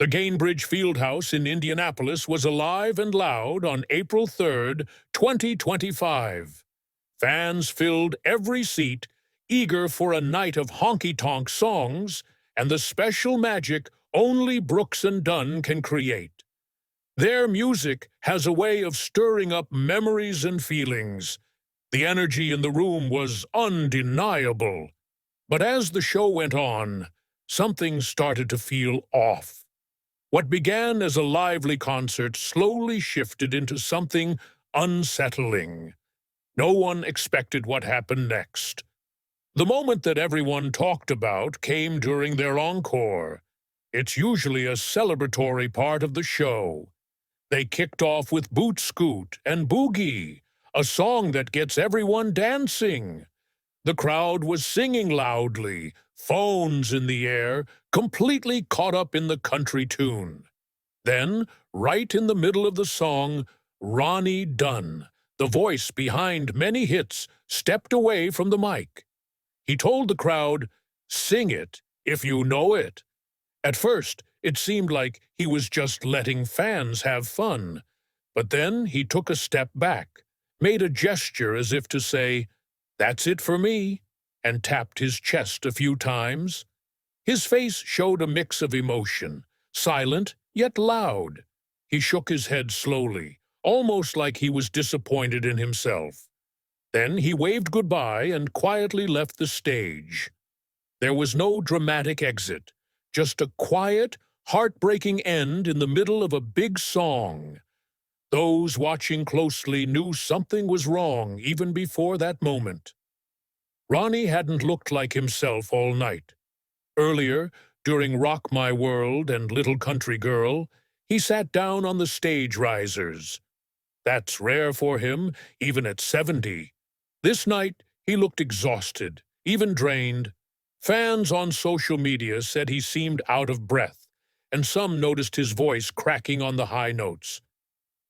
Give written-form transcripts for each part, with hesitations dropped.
The Gainbridge Fieldhouse in Indianapolis was alive and loud on April 3rd, 2025. Fans filled every seat, eager for a night of honky-tonk songs and the special magic only Brooks and Dunn can create. Their music has a way of stirring up memories and feelings. The energy in the room was undeniable. But as the show went on, something started to feel off. What began as a lively concert slowly shifted into something unsettling. No one expected what happened next. The moment that everyone talked about came during their encore. It's usually a celebratory part of the show. They kicked off with Boot Scoot and Boogie, a song that gets everyone dancing. The crowd was singing loudly, phones in the air, completely caught up in the country tune. Then, right in the middle of the song, Ronnie Dunn, the voice behind many hits, stepped away from the mic. He told the crowd, "Sing it if you know it." At first, it seemed like he was just letting fans have fun. But then he took a step back, made a gesture as if to say, "That's it for me," and tapped his chest a few times. His face showed a mix of emotion, silent yet loud. He shook his head slowly, almost like he was disappointed in himself. Then he waved goodbye and quietly left the stage. There was no dramatic exit, just a quiet, heartbreaking end in the middle of a big song. Those watching closely knew something was wrong even before that moment. Ronnie hadn't looked like himself all night. Earlier, during Rock My World and Little Country Girl, he sat down on the stage risers. That's rare for him, even at 70. This night, he looked exhausted, even drained. Fans on social media said he seemed out of breath, and some noticed his voice cracking on the high notes.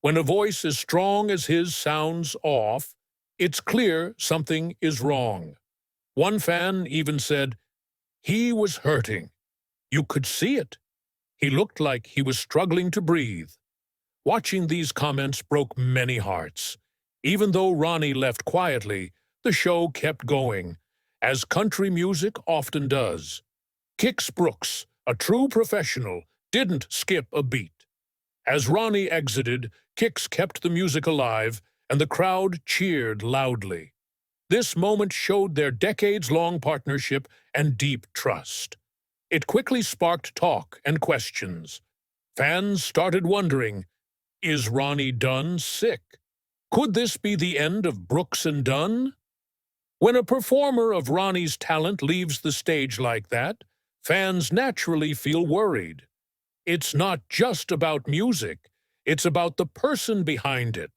When a voice as strong as his sounds off, it's clear something is wrong. One fan even said, "He was hurting. You could see it. He looked like he was struggling to breathe." Watching these comments broke many hearts. Even though Ronnie left quietly, the show kept going, as country music often does. Kix Brooks, a true professional, didn't skip a beat. As Ronnie exited, Kix kept the music alive, and the crowd cheered loudly. This moment showed their decades-long partnership and deep trust. It quickly sparked talk and questions. Fans started wondering, is Ronnie Dunn sick? Could this be the end of Brooks and Dunn? When a performer of Ronnie's talent leaves the stage like that, fans naturally feel worried. It's not just about music, it's about the person behind it,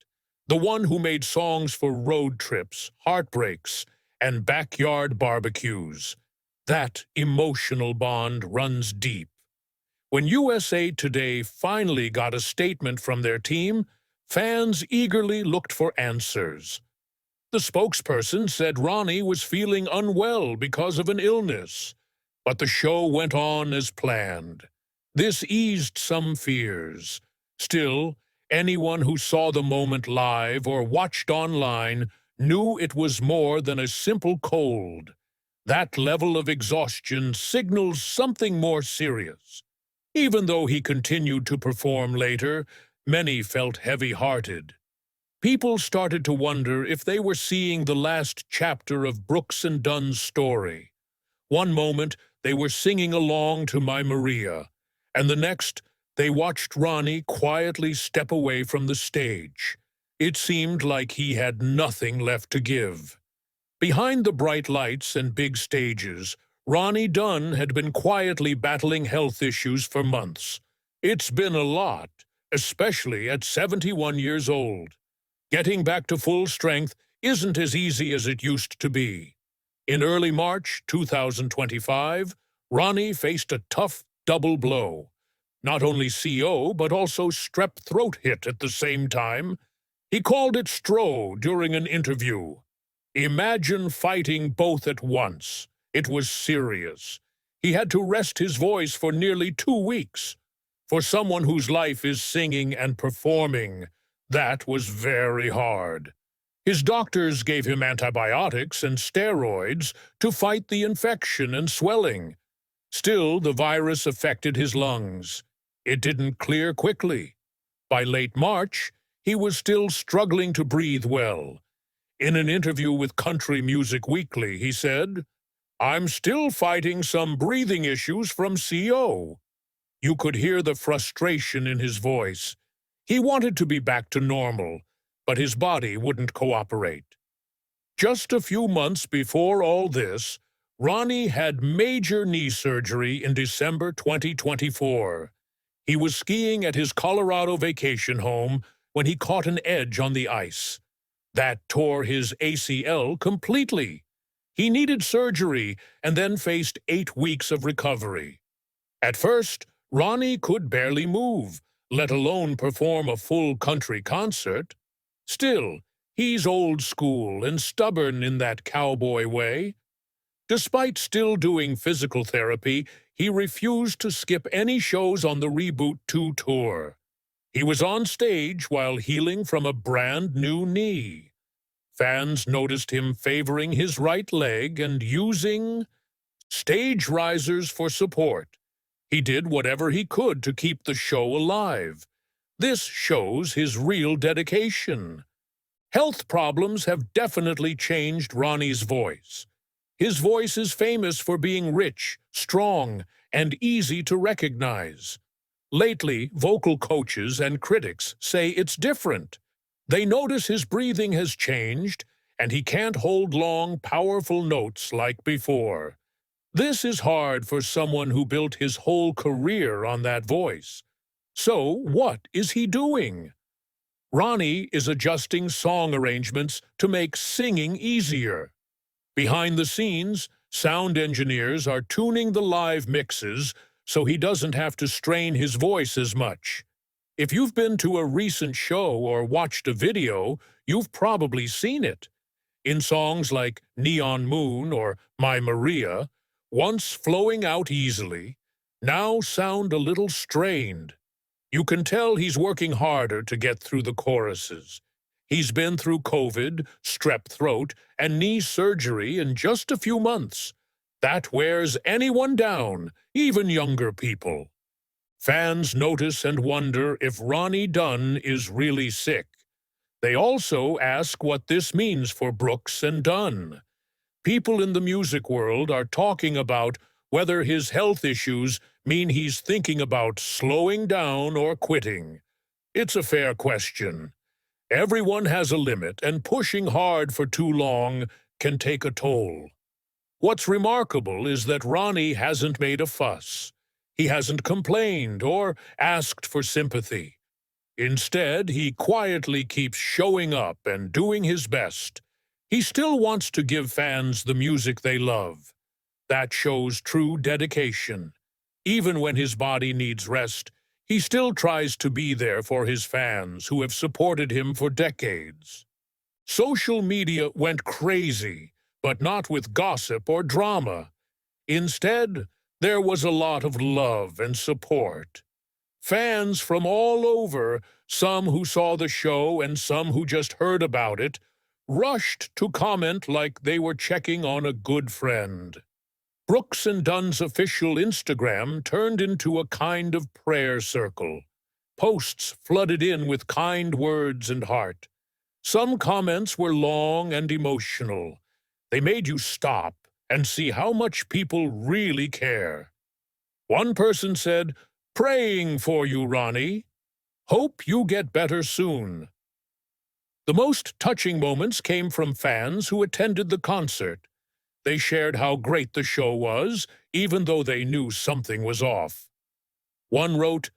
the one who made songs for road trips, heartbreaks, and backyard barbecues. That emotional bond runs deep. When USA Today finally got a statement from their team, fans eagerly looked for answers. The spokesperson said Ronnie was feeling unwell because of an illness, but the show went on as planned. This eased some fears. Still, anyone who saw the moment live or watched online knew it was more than a simple cold. That level of exhaustion signals something more serious. Even though he continued to perform later, many felt heavy-hearted. People started to wonder if they were seeing the last chapter of Brooks and Dunn's story. One moment, they were singing along to My Maria, and the next, they watched Ronnie quietly step away from the stage. It seemed like he had nothing left to give. Behind the bright lights and big stages, Ronnie Dunn had been quietly battling health issues for months. It's been a lot, especially at 71 years old. Getting back to full strength isn't as easy as it used to be. In early March 2025, Ronnie faced a tough double blow. Not only CO, but also strep throat hit at the same time. He called it stro during an interview. Imagine fighting both at once. It was serious. He had to rest his voice for nearly 2 weeks. For someone whose life is singing and performing, that was very hard. His doctors gave him antibiotics and steroids to fight the infection and swelling. Still, the virus affected his lungs. It didn't clear quickly. By late March, he was still struggling to breathe well. In an interview with Country Music Weekly, he said, "I'm still fighting some breathing issues from CO." You could hear the frustration in his voice. He wanted to be back to normal, but his body wouldn't cooperate. Just a few months before all this, Ronnie had major knee surgery in December 2024. He was skiing at his Colorado vacation home when he caught an edge on the ice. That tore his ACL completely. He needed surgery and then faced 8 weeks of recovery. At first, Ronnie could barely move, let alone perform a full country concert. Still, he's old school and stubborn in that cowboy way. Despite still doing physical therapy, he refused to skip any shows on the Reboot 2 tour. He was on stage while healing from a brand new knee. Fans noticed him favoring his right leg and using stage risers for support. He did whatever he could to keep the show alive. This shows his real dedication. Health problems have definitely changed Ronnie's voice. His voice is famous for being rich, strong, and easy to recognize. Lately, vocal coaches and critics say it's different. They notice his breathing has changed, and he can't hold long, powerful notes like before. This is hard for someone who built his whole career on that voice. So, what is he doing? Ronnie is adjusting song arrangements to make singing easier. Behind the scenes, sound engineers are tuning the live mixes so he doesn't have to strain his voice as much. If you've been to a recent show or watched a video, you've probably seen it. In songs like Neon Moon or My Maria, once flowing out easily, now sound a little strained. You can tell he's working harder to get through the choruses. He's been through COVID, strep throat, and knee surgery in just a few months. That wears anyone down, even younger people. Fans notice and wonder if Ronnie Dunn is really sick. They also ask what this means for Brooks and Dunn. People in the music world are talking about whether his health issues mean he's thinking about slowing down or quitting. It's a fair question. Everyone has a limit, and pushing hard for too long can take a toll. What's remarkable is that Ronnie hasn't made a fuss. He hasn't complained or asked for sympathy. Instead, he quietly keeps showing up and doing his best. He still wants to give fans the music they love. That shows true dedication. Even when his body needs rest, he still tries to be there for his fans who have supported him for decades. Social media went crazy, but not with gossip or drama. Instead, there was a lot of love and support. Fans from all over, some who saw the show and some who just heard about it, rushed to comment like they were checking on a good friend. Brooks and Dunn's official Instagram turned into a kind of prayer circle. Posts flooded in with kind words and heart. Some comments were long and emotional. They made you stop and see how much people really care. One person said, "Praying for you, Ronnie. Hope you get better soon." The most touching moments came from fans who attended the concert. They shared how great the show was, even though they knew something was off. One wrote,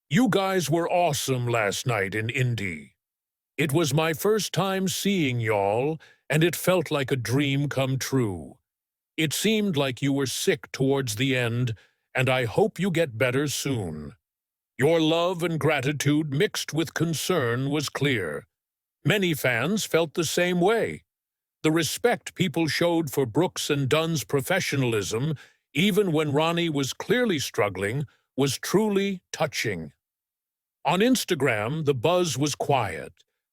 "You guys were awesome last night in Indy. It was my first time seeing y'all, and it felt like a dream come true. It seemed like you were sick towards the end, and I hope you get better soon." Your love and gratitude mixed with concern was clear. Many fans felt the same way. The respect people showed for Brooks and Dunn's professionalism, even when Ronnie was clearly struggling, was truly touching. On Instagram, the buzz was quiet,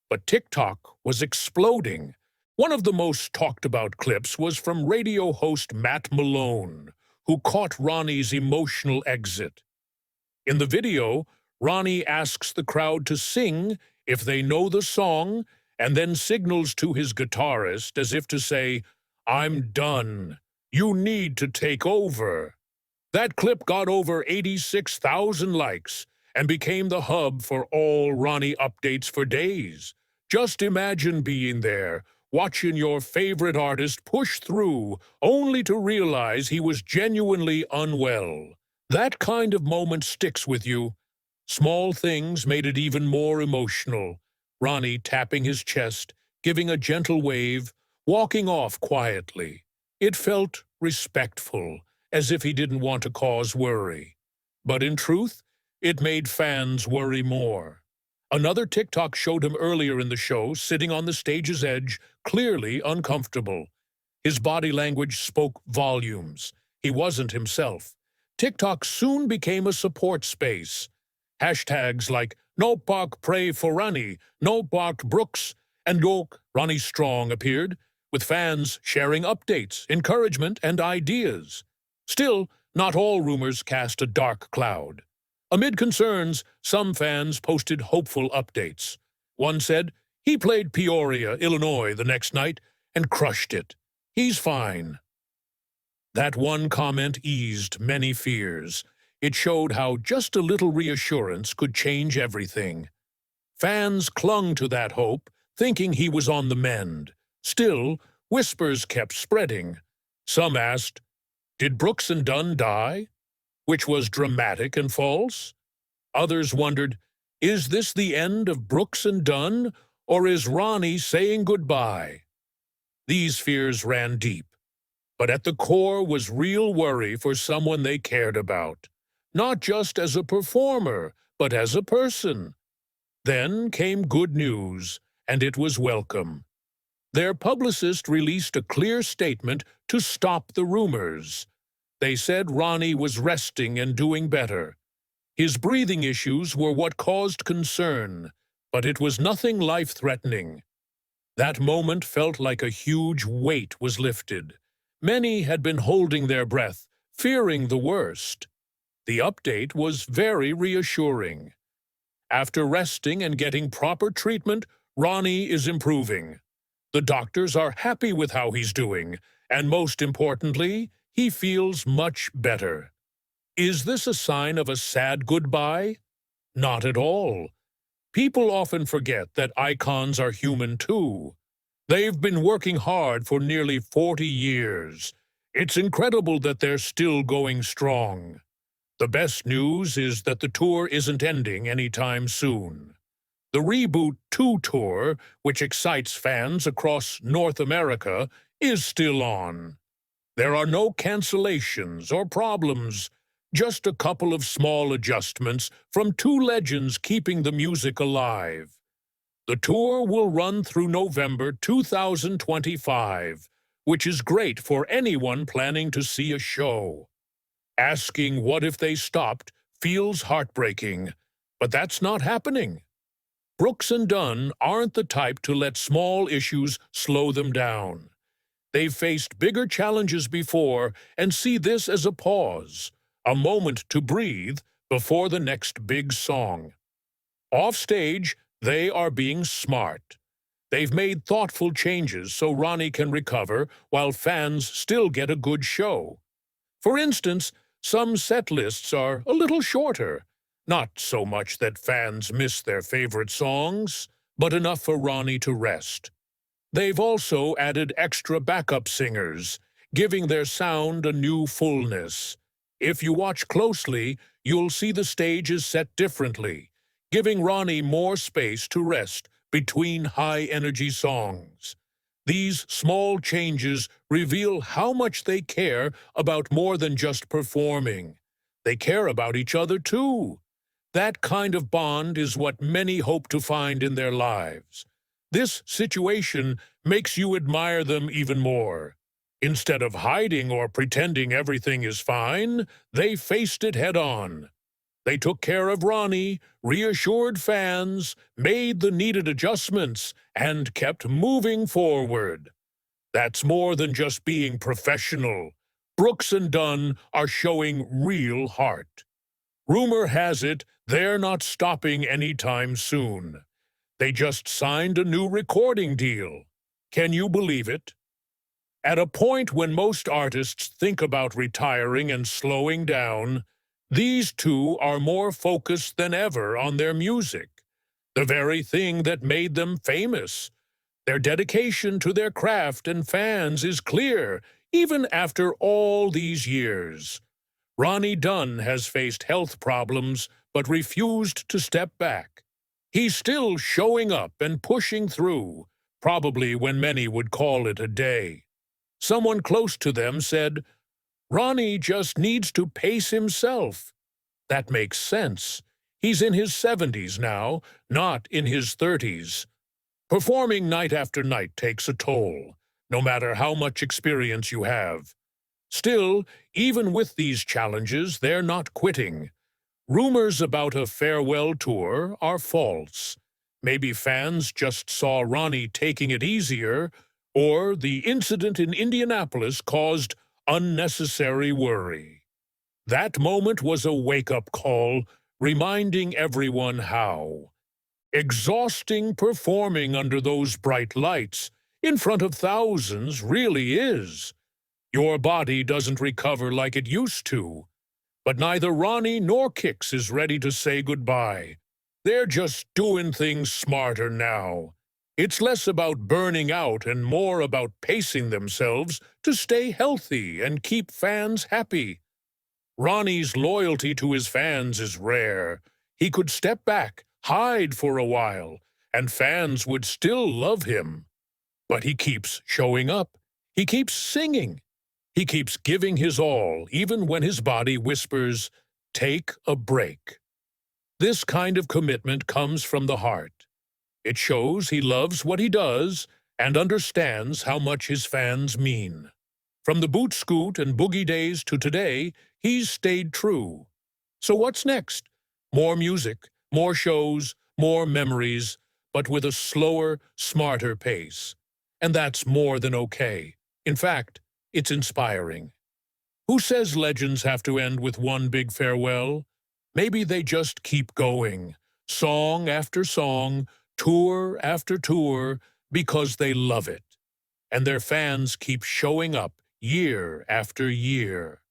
but TikTok was exploding. One of the most talked about clips was from radio host Matt Malone, who caught Ronnie's emotional exit. In the video, Ronnie asks the crowd to sing if they know the song and then signals to his guitarist as if to say, "I'm done. You need to take over." That clip got over 86,000 likes and became the hub for all Ronnie updates for days. Just imagine being there, watching your favorite artist push through, only to realize he was genuinely unwell. That kind of moment sticks with you. Small things made it even more emotional. Ronnie tapping his chest, giving a gentle wave, walking off quietly. It felt respectful, as if he didn't want to cause worry. But in truth, it made fans worry more. Another TikTok showed him earlier in the show, sitting on the stage's edge, clearly uncomfortable. His body language spoke volumes. He wasn't himself. TikTok soon became a support space. Hashtags like "No Park Pray for Ronnie," "No Park Brooks," and "Yoke Ronnie Strong" appeared, with fans sharing updates, encouragement, and ideas. Still, not all rumors cast a dark cloud. Amid concerns, some fans posted hopeful updates. One said, "He played Peoria, Illinois the next night and crushed it. He's fine." That one comment eased many fears. It showed how just a little reassurance could change everything. Fans clung to that hope, thinking he was on the mend. Still, whispers kept spreading. Some asked, "Did Brooks and Dunn die?" Which was dramatic and false. Others wondered, is this the end of Brooks and Dunn, or is Ronnie saying goodbye? These fears ran deep, but at the core was real worry for someone they cared about, not just as a performer, but as a person. Then came good news, and it was welcome. Their publicist released a clear statement to stop the rumors. They said Ronnie was resting and doing better. His breathing issues were what caused concern, but it was nothing life-threatening. That moment felt like a huge weight was lifted. Many had been holding their breath, fearing the worst. The update was very reassuring. After resting and getting proper treatment, Ronnie is improving. The doctors are happy with how he's doing, and most importantly, he feels much better. Is this a sign of a sad goodbye? Not at all. People often forget that icons are human too. They've been working hard for nearly 40 years. It's incredible that they're still going strong. The best news is that the tour isn't ending anytime soon. The Reboot 2 tour, which excites fans across North America, is still on. There are no cancellations or problems, just a couple of small adjustments from two legends keeping the music alive. The tour will run through November 2025, which is great for anyone planning to see a show. Asking what if they stopped feels heartbreaking, but that's not happening. Brooks and Dunn aren't the type to let small issues slow them down. They've faced bigger challenges before and see this as a pause, a moment to breathe before the next big song. Offstage, they are being smart. They've made thoughtful changes so Ronnie can recover while fans still get a good show. For instance, some set lists are a little shorter, not so much that fans miss their favorite songs, but enough for Ronnie to rest. They've also added extra backup singers, giving their sound a new fullness. If you watch closely, you'll see the stage is set differently, giving Ronnie more space to rest between high-energy songs. These small changes reveal how much they care about more than just performing. They care about each other too. That kind of bond is what many hope to find in their lives. This situation makes you admire them even more. Instead of hiding or pretending everything is fine, they faced it head-on. They took care of Ronnie, reassured fans, made the needed adjustments, and kept moving forward. That's more than just being professional. Brooks and Dunn are showing real heart. Rumor has it they're not stopping anytime soon. They just signed a new recording deal. Can you believe it? At a point when most artists think about retiring and slowing down, these two are more focused than ever on their music, the very thing that made them famous. Their dedication to their craft and fans is clear, even after all these years. Ronnie Dunn has faced health problems but refused to step back. He's still showing up and pushing through, probably when many would call it a day. Someone close to them said, "Ronnie just needs to pace himself." That makes sense. He's in his 70s now, not in his 30s. Performing night after night takes a toll, no matter how much experience you have. Still, even with these challenges, they're not quitting. Rumors about a farewell tour are false. Maybe fans just saw Ronnie taking it easier, or the incident in Indianapolis caused unnecessary worry. That moment was a wake-up call, reminding everyone how exhausting performing under those bright lights in front of thousands really is. Your body doesn't recover like it used to. But neither Ronnie nor Kix is ready to say goodbye. They're just doing things smarter now. It's less about burning out and more about pacing themselves to stay healthy and keep fans happy. Ronnie's loyalty to his fans is rare. He could step back, hide for a while, and fans would still love him. But he keeps showing up. He keeps singing. He keeps giving his all, even when his body whispers, "Take a break." This kind of commitment comes from the heart. It shows he loves what he does and understands how much his fans mean. From the boot scoot and boogie days to today, he's stayed true. So what's next? More music, more shows, more memories, but with a slower, smarter pace. And that's more than okay. In fact, it's inspiring. Who says legends have to end with one big farewell? Maybe they just keep going, song after song, tour after tour, because they love it. And their fans keep showing up year after year.